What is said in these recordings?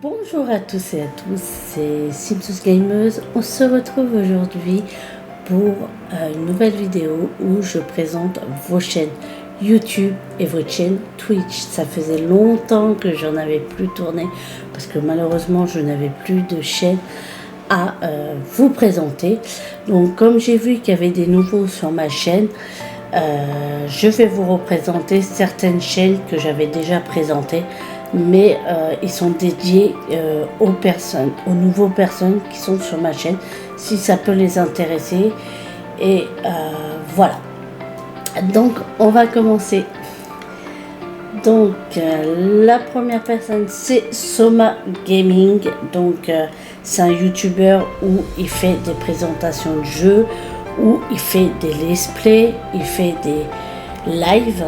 Bonjour à tous et à tous, c'est Simpsons Gameuse. On se retrouve aujourd'hui pour une nouvelle vidéo où je présente vos chaînes YouTube et votre chaîne Twitch. Ça faisait longtemps que j'en avais plus tourné parce que malheureusement je n'avais plus de chaîne à vous présenter. Donc comme j'ai vu qu'il y avait des nouveaux sur ma chaîne, je vais vous représenter certaines chaînes que j'avais déjà présentées, mais ils sont dédiés aux nouveaux personnes qui sont sur ma chaîne, si ça peut les intéresser. Et voilà. Donc on va commencer. Donc la première personne, c'est Soma Gaming. Donc c'est un youtubeur où il fait des présentations de jeux, où il fait des let's play, il fait des lives.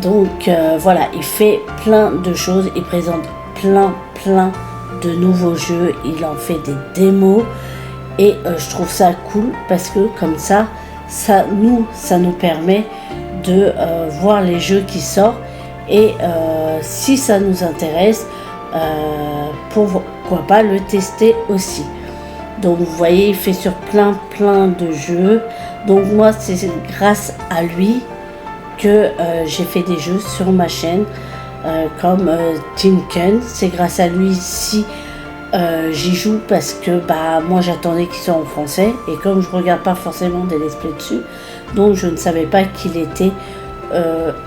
Donc voilà, il fait plein de choses, il présente plein de nouveaux jeux, il en fait des démos et je trouve ça cool parce que comme ça nous permet de voir les jeux qui sortent et si ça nous intéresse, pourquoi pas le tester aussi. Donc vous voyez, il fait sur plein de jeux. Donc moi c'est grâce à lui que j'ai fait des jeux sur ma chaîne comme Tinken. C'est grâce à lui si j'y joue parce que moi j'attendais qu'il soit en français et comme je regarde pas forcément des let's play dessus, donc je ne savais pas qu'il était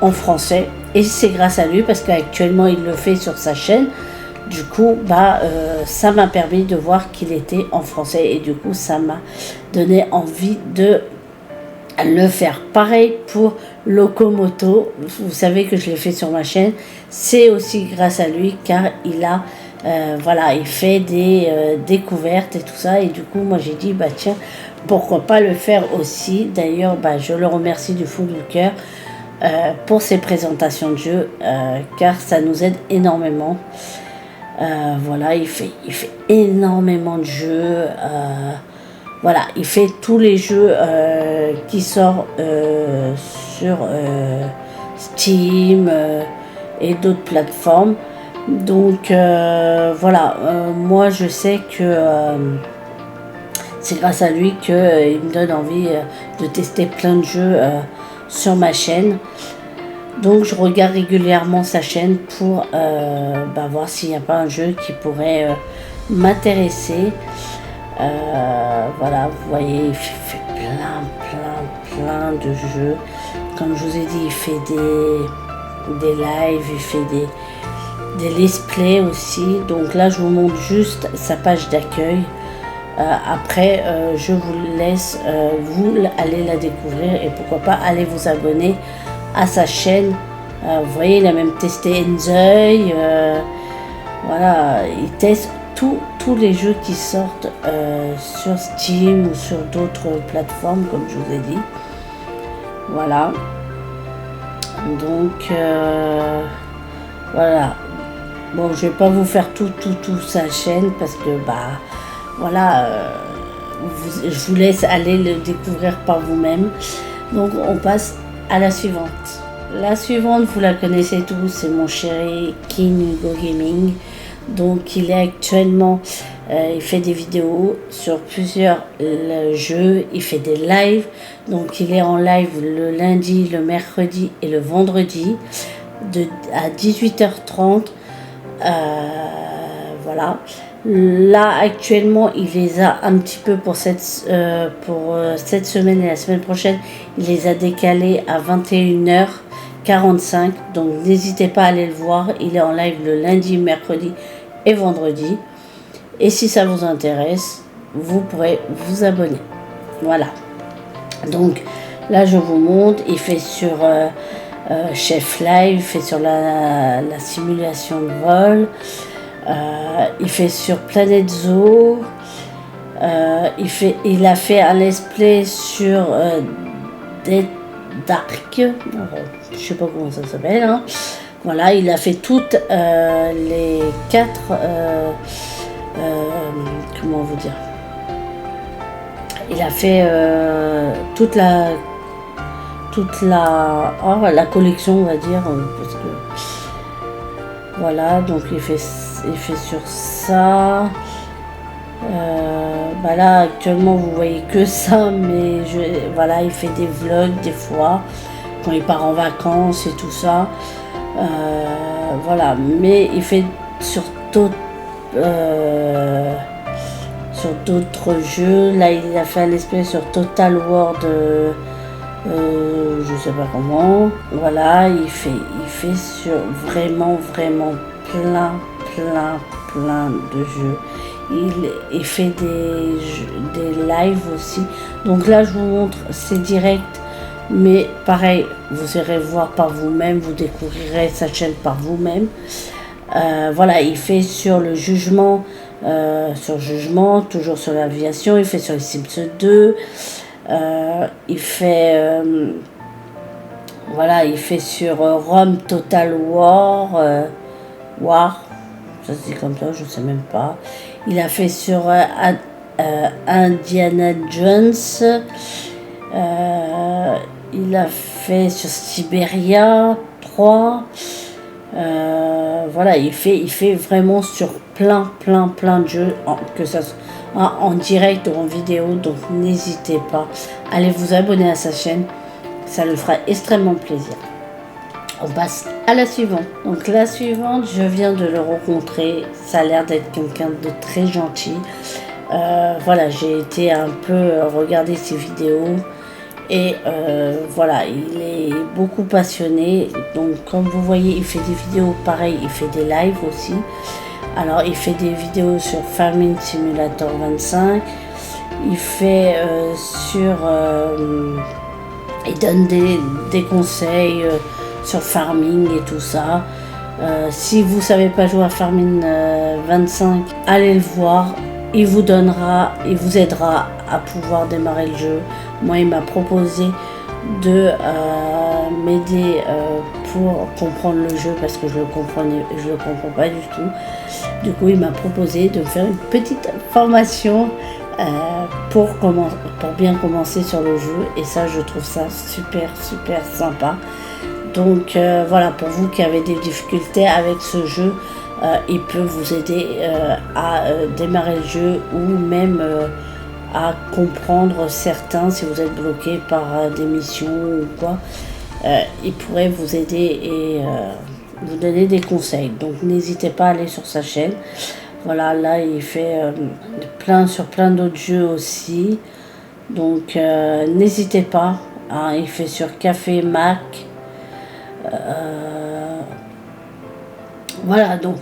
en français et c'est grâce à lui parce qu'actuellement il le fait sur sa chaîne. Du coup ça m'a permis de voir qu'il était en français et du coup ça m'a donné envie de le faire. Pareil pour Locomoto, vous savez que je l'ai fait sur ma chaîne, c'est aussi grâce à lui car il a il fait des découvertes et tout ça et du coup moi j'ai dit tiens, pourquoi pas le faire aussi. D'ailleurs je le remercie du fond du cœur pour ses présentations de jeux car ça nous aide énormément. Voilà, il fait énormément de jeux. Voilà, il fait tous les jeux qui sortent sur Steam et d'autres plateformes. Donc voilà, moi je sais que c'est grâce à lui qu'il me donne envie de tester plein de jeux sur ma chaîne. Donc je regarde régulièrement sa chaîne pour voir s'il n'y a pas un jeu qui pourrait m'intéresser. Voilà, vous voyez, il fait plein de jeux. Comme je vous ai dit, il fait des lives, il fait des let's play aussi. Donc là, je vous montre juste sa page d'accueil. Après, je vous laisse, vous allez la découvrir et pourquoi pas aller vous abonner à sa chaîne. Vous voyez, il a même testé Enjoy. Voilà, il teste tous les jeux qui sortent sur Steam ou sur d'autres plateformes comme je vous ai dit. Voilà. Donc voilà. Bon, je vais pas vous faire tout sa chaîne parce que je vous laisse aller le découvrir par vous-même. Donc on passe à la suivante. La suivante, vous la connaissez tous, c'est mon chéri King Hugo Gaming. Donc il est actuellement, il fait des vidéos sur plusieurs jeux, il fait des lives. Donc il est en live le lundi, le mercredi et le vendredi à 18h30. Voilà. Là actuellement il les a un petit peu pour cette semaine et la semaine prochaine, il les a décalés à 21h45. Donc n'hésitez pas à aller le voir, il est en live le lundi, mercredi et vendredi. Et si ça vous intéresse, vous pourrez vous abonner. Voilà. Donc là je vous montre, il fait sur Chef Live, il fait sur la simulation de vol, il fait sur Planète Zoo, il a fait un let's play sur Dead Dark, je sais pas comment ça s'appelle, hein. Voilà, il a fait toutes les 4 comment vous dire, il a fait toute la collection, on va dire, parce que voilà, donc il fait il fait sur ça. Là actuellement vous voyez que ça, mais voilà, il fait des vlogs des fois quand il part en vacances et tout ça. Voilà, mais il fait sur d'autres jeux. Là il a fait un espèce sur Total War je sais pas comment. Voilà, il fait sur vraiment plein de jeux. Il fait des lives aussi. Donc là je vous montre, c'est direct, mais pareil, vous irez voir par vous-même, vous découvrirez sa chaîne par vous-même. Voilà, il fait sur le jugement, toujours sur l'aviation. Il fait sur les Sims 2. Il fait sur Rome Total War, ça se dit comme ça, je sais même pas. Il a fait sur Indiana Jones. Il a fait sur Siberia 3. Voilà, il fait vraiment sur plein de jeux, que ça soit en direct ou en vidéo. Donc n'hésitez pas, allez vous abonner à sa chaîne, ça le fera extrêmement plaisir. On passe à la suivante. Donc la suivante, je viens de le rencontrer. Ça a l'air d'être quelqu'un de très gentil. Voilà, j'ai été un peu regarder ses vidéos. Et voilà, il est beaucoup passionné. Donc comme vous voyez, il fait des vidéos pareil, il fait des lives aussi. Alors il fait des vidéos sur Farming Simulator 25. Il fait il donne des conseils sur farming et tout ça. Si vous savez pas jouer à Farming 25, allez le voir. Il vous aidera à pouvoir démarrer le jeu. Moi, il m'a proposé de m'aider pour comprendre le jeu parce que je le comprends pas du tout. Du coup, il m'a proposé de faire une petite formation pour bien commencer sur le jeu, et ça, je trouve ça super sympa. Donc voilà, pour vous qui avez des difficultés avec ce jeu, il peut vous aider à démarrer le jeu, ou même à comprendre certains si vous êtes bloqué par des missions ou quoi. Il pourrait vous aider et vous donner des conseils. Donc n'hésitez pas à aller sur sa chaîne. Voilà, là il fait sur plein d'autres jeux aussi. Donc n'hésitez pas, hein, il fait sur Café Mac. Voilà, donc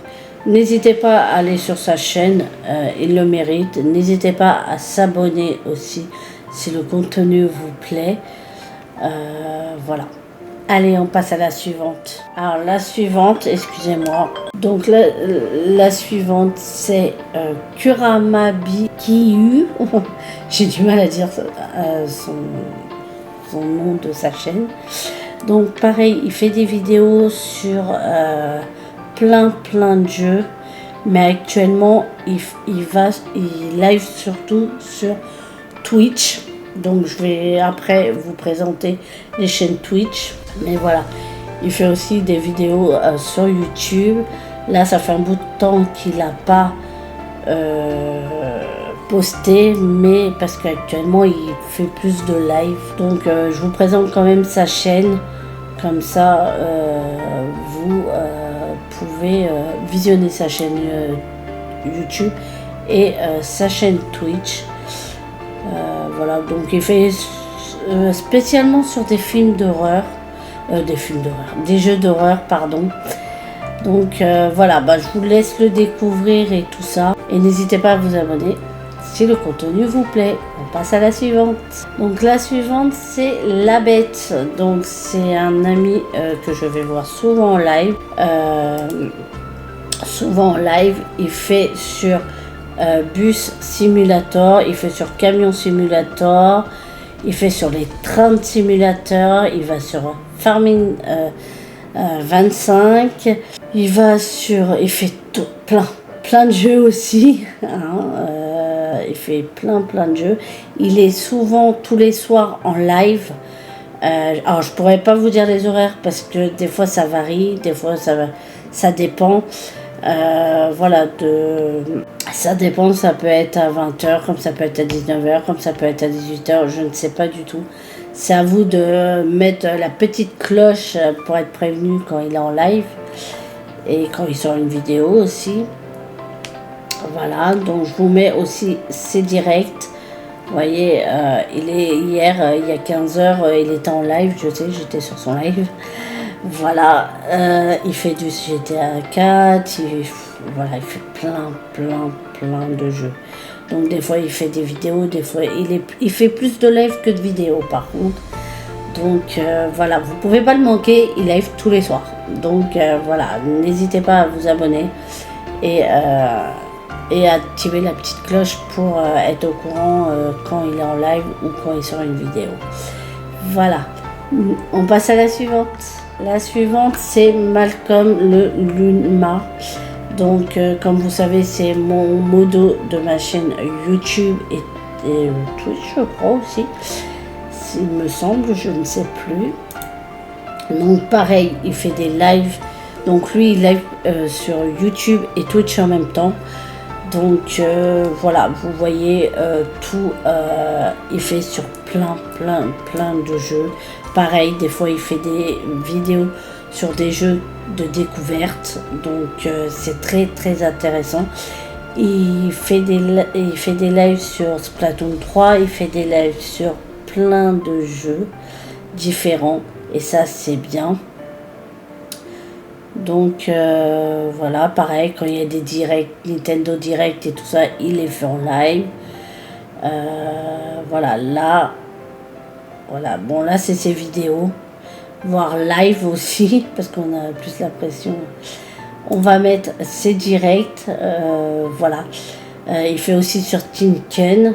n'hésitez pas à aller sur sa chaîne, il le mérite. N'hésitez pas à s'abonner aussi si le contenu vous plaît. Voilà. Allez, on passe à la suivante. Alors la suivante, excusez-moi. Donc la suivante, c'est Kuramabi Kiyu. J'ai du mal à dire son nom de sa chaîne. Donc pareil, il fait des vidéos sur plein de jeux, mais actuellement il live surtout sur Twitch. Donc je vais après vous présenter les chaînes Twitch. Mais voilà, il fait aussi des vidéos sur YouTube. Là, ça fait un bout de temps qu'il n'a pas posté, mais parce qu'actuellement il fait plus de live. Donc je vous présente quand même sa chaîne, comme ça vous pouvez visionner sa chaîne YouTube et sa chaîne Twitch. Voilà, donc il fait spécialement sur des films d'horreur, des jeux d'horreur, pardon. Donc voilà, je vous laisse le découvrir et tout ça. Et n'hésitez pas à vous abonner si le contenu vous plaît. On passe à la suivante. Donc la suivante, c'est La Bête. Donc c'est un ami que je vais voir souvent en live. Il fait sur Bus Simulator, il fait sur Camion Simulator, il fait sur les trains de simulateur, il va sur Farming 25, il fait plein de jeux aussi, hein, il fait plein de jeux. Il est souvent tous les soirs en live. Alors je pourrais pas vous dire les horaires parce que des fois ça varie, des fois ça dépend. Voilà, ça dépend, ça peut être à 20h, comme ça peut être à 19h, comme ça peut être à 18h, je ne sais pas du tout. C'est à vous de mettre la petite cloche pour être prévenu quand il est en live et quand il sort une vidéo aussi. Voilà, donc je vous mets aussi ses directs. Vous voyez, hier, il y a 15h, il était en live, je sais, j'étais sur son live. Voilà, il fait du GTA 4, voilà, il fait plein de jeux. Donc des fois il fait des vidéos, des fois il fait plus de live que de vidéos par contre. Donc voilà, vous pouvez pas le manquer, il live tous les soirs. Donc voilà, n'hésitez pas à vous abonner et à activer la petite cloche pour être au courant quand il est en live ou quand il sort une vidéo. Voilà, on passe à la suivante. La suivante, c'est Malcolm le Luma. Donc, comme vous savez, c'est mon modo de ma chaîne YouTube et Twitch, je crois aussi. Il me semble, je ne sais plus. Donc, pareil, il fait des lives. Donc, lui, il live sur YouTube et Twitch en même temps. Donc, voilà, vous voyez tout. Il fait sur plein de jeux. Pareil, des fois, il fait des vidéos sur des jeux de découverte. Donc, c'est très intéressant. Il fait des lives sur Splatoon 3. Il fait des lives sur plein de jeux différents. Et ça, c'est bien. Donc, voilà, pareil, quand il y a des directs, Nintendo Direct et tout ça, il les fait en live. Voilà, là... Voilà, bon là c'est ses vidéos, voire live aussi, parce qu'on a plus la pression. On va mettre ses directs, voilà. Il fait aussi sur Tinken. Vous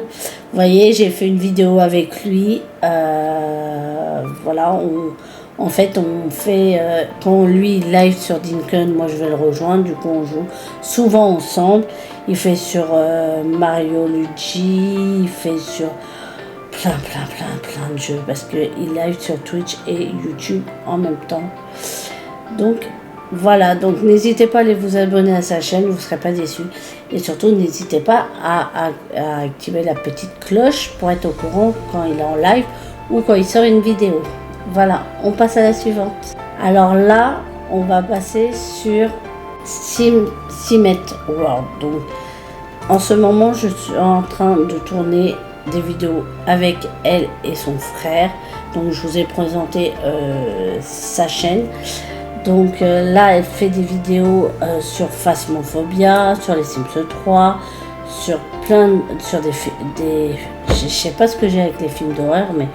voyez, j'ai fait une vidéo avec lui. Voilà, en fait, on fait, quand lui live sur Tinken, moi je vais le rejoindre, du coup on joue souvent ensemble. Il fait sur Mario Luigi, il fait sur... plein de jeux parce qu'il live sur Twitch et YouTube en même temps. Donc voilà, donc n'hésitez pas à aller vous abonner à sa chaîne, vous ne serez pas déçus. Et surtout n'hésitez pas à activer la petite cloche pour être au courant quand il est en live ou quand il sort une vidéo. Voilà, on passe à la suivante. Alors là, on va passer sur Cement World. Donc en ce moment, je suis en train de tourner des vidéos avec elle et son frère. Donc je vous ai présenté sa chaîne. Donc là elle fait des vidéos sur Phasmophobia, sur les Sims 3, sur des je sais pas ce que j'ai avec les films d'horreur, mais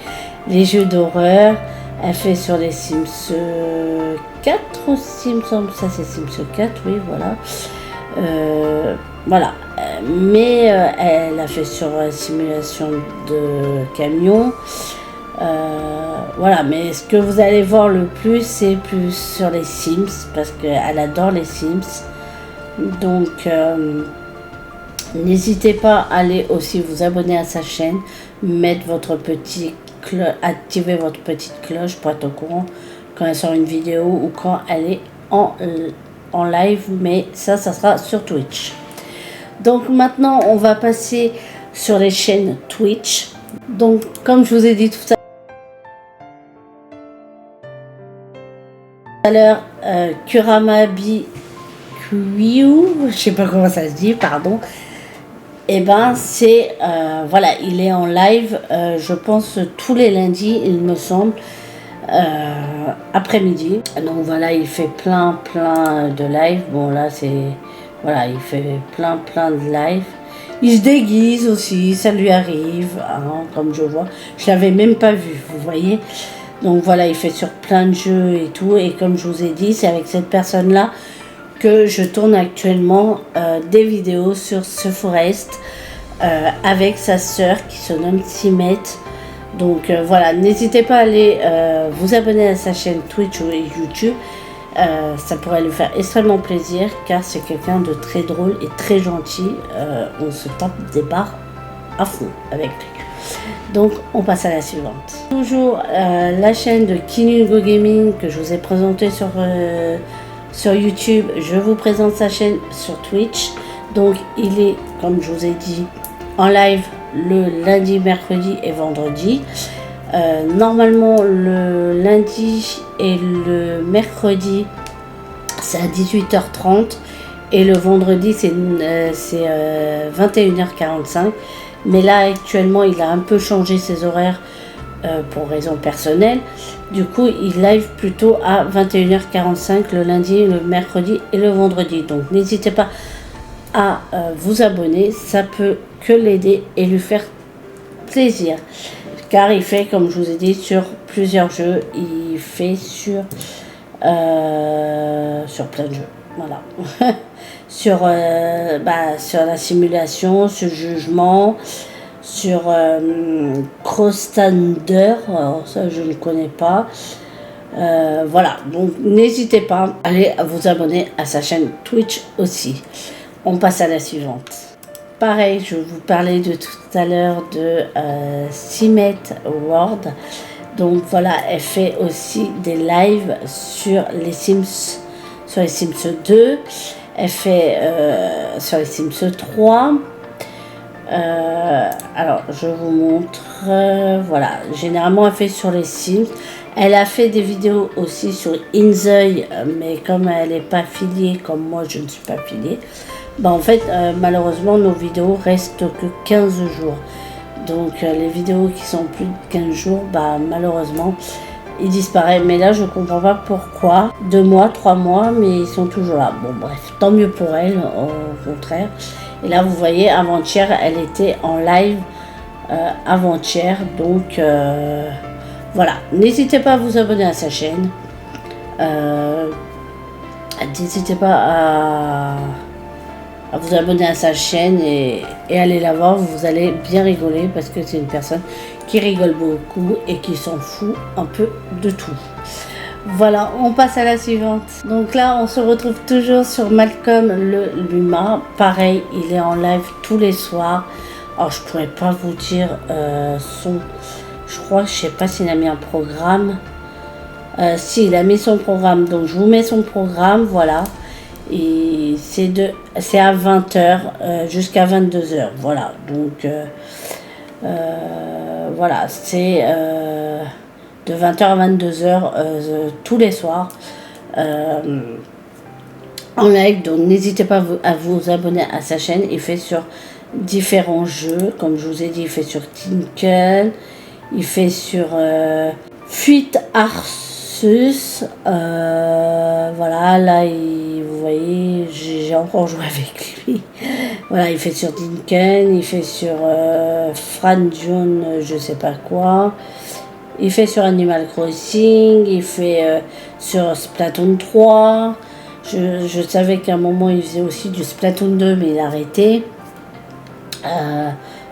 les jeux d'horreur. Elle fait sur les Sims 4 aussi, il me semble. Ça c'est Sims 4, oui, voilà. Voilà, mais elle a fait sur simulation de camion. Voilà, mais ce que vous allez voir le plus, c'est plus sur les Sims, parce qu'elle adore les Sims. Donc, n'hésitez pas à aller aussi vous abonner à sa chaîne, mettre votre activer votre petite cloche pour être au courant quand elle sort une vidéo ou quand elle est en live, mais ça sera sur Twitch. Donc maintenant on va passer sur les chaînes Twitch. Donc comme je vous ai dit tout à l'heure, Kuramabi Kyu, je sais pas comment ça se dit, pardon. Et ben c'est voilà, il est en live, je pense tous les lundis, il me semble. Après-midi. Donc voilà, il fait plein de live. Bon là c'est... Voilà, il fait plein de live. Il se déguise aussi, ça lui arrive, hein, comme je vois. Je l'avais même pas vu, vous voyez. Donc voilà, il fait sur plein de jeux et tout. Et comme je vous ai dit, c'est avec cette personne-là que je tourne actuellement des vidéos sur ce Forest avec sa sœur qui se nomme Cement. Donc voilà, n'hésitez pas à aller vous abonner à sa chaîne Twitch ou YouTube. Ça pourrait lui faire extrêmement plaisir car c'est quelqu'un de très drôle et très gentil. On se tape des barres à fond avec lui. Donc on passe à la suivante. Toujours la chaîne de Kinugo Gaming que je vous ai présentée sur sur YouTube, je vous présente sa chaîne sur Twitch. Donc il est, comme je vous ai dit, en live le lundi, mercredi et vendredi. Normalement le lundi et le mercredi c'est à 18h30 et le vendredi c'est 21h45. Mais là actuellement il a un peu changé ses horaires pour raison personnelle. Du coup il live plutôt à 21h45 le lundi, le mercredi et le vendredi. Donc n'hésitez pas à vous abonner, ça peut que l'aider et lui faire plaisir. Car il fait, comme je vous ai dit, sur plusieurs jeux. Il fait sur plein de jeux. Voilà. sur la simulation, sur le jugement, sur Cross Thunder. Alors ça, je ne connais pas. Voilà. Donc, n'hésitez pas à aller vous abonner à sa chaîne Twitch aussi. On passe à la suivante. Pareil, je vous parlais de tout à l'heure de Simet World. Donc voilà, elle fait aussi des lives sur les Sims 2. Elle fait sur les Sims 3. Alors, je vous montre. Voilà, généralement, elle fait sur les Sims. Elle a fait des vidéos aussi sur Inzoi, mais comme elle n'est pas affiliée, comme moi, je ne suis pas affiliée. Bah en fait, malheureusement, nos vidéos restent que 15 jours. Donc, les vidéos qui sont plus de 15 jours, bah malheureusement, ils disparaissent. Mais là, je comprends pas pourquoi. 2 mois, 3 mois, mais ils sont toujours là. Bon, bref, tant mieux pour elle, au contraire. Et là, vous voyez, avant-hier, elle était en live avant-hier. Donc, voilà. N'hésitez pas à vous abonner à sa chaîne. N'hésitez pas à vous abonner à sa chaîne et aller la voir, vous allez bien rigoler parce que c'est une personne qui rigole beaucoup et qui s'en fout un peu de tout. Voilà, on passe à la suivante. Donc là, on se retrouve toujours sur Malcolm le Luma. Pareil, il est en live tous les soirs. Alors, je pourrais pas vous dire je crois, je sais pas s'il a mis un programme. Si, il a mis son programme. Donc, je vous mets son programme, voilà. Et c'est à 20h jusqu'à 22h. Voilà, donc voilà, c'est de 20h à 22h tous les soirs en live. Donc n'hésitez pas à vous abonner à sa chaîne. Il fait sur différents jeux, comme je vous ai dit, il fait sur Tinkle, il fait sur Fuite Arceus. Voilà, là vous voyez, j'ai encore joué avec lui. Voilà, il fait sur Dinken, il fait sur Fran John, je sais pas quoi. Il fait sur Animal Crossing, il fait sur Splatoon 3. Je savais qu'à un moment il faisait aussi du Splatoon 2, mais il a arrêté.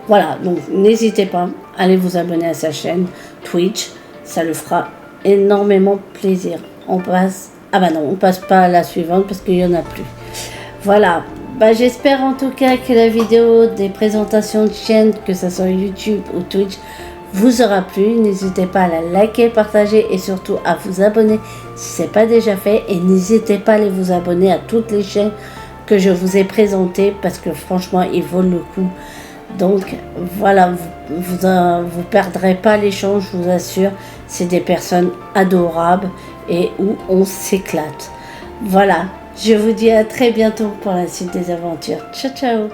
Voilà, donc n'hésitez pas, allez vous abonner à sa chaîne Twitch, ça le fera énormément plaisir. On passe, ah bah non, on passe pas à la suivante parce qu'il y en a plus. Voilà, bah j'espère en tout cas que la vidéo des présentations de chaîne, que ce soit YouTube ou Twitch, vous aura plu. N'hésitez pas à la liker, partager et surtout à vous abonner si ce n'est pas déjà fait. Et n'hésitez pas à aller vous abonner à toutes les chaînes que je vous ai présentées parce que franchement, ils valent le coup. Donc voilà, vous perdrez pas l'échange, je vous assure. C'est des personnes adorables et où on s'éclate. Voilà, je vous dis à très bientôt pour la suite des aventures. Ciao, ciao!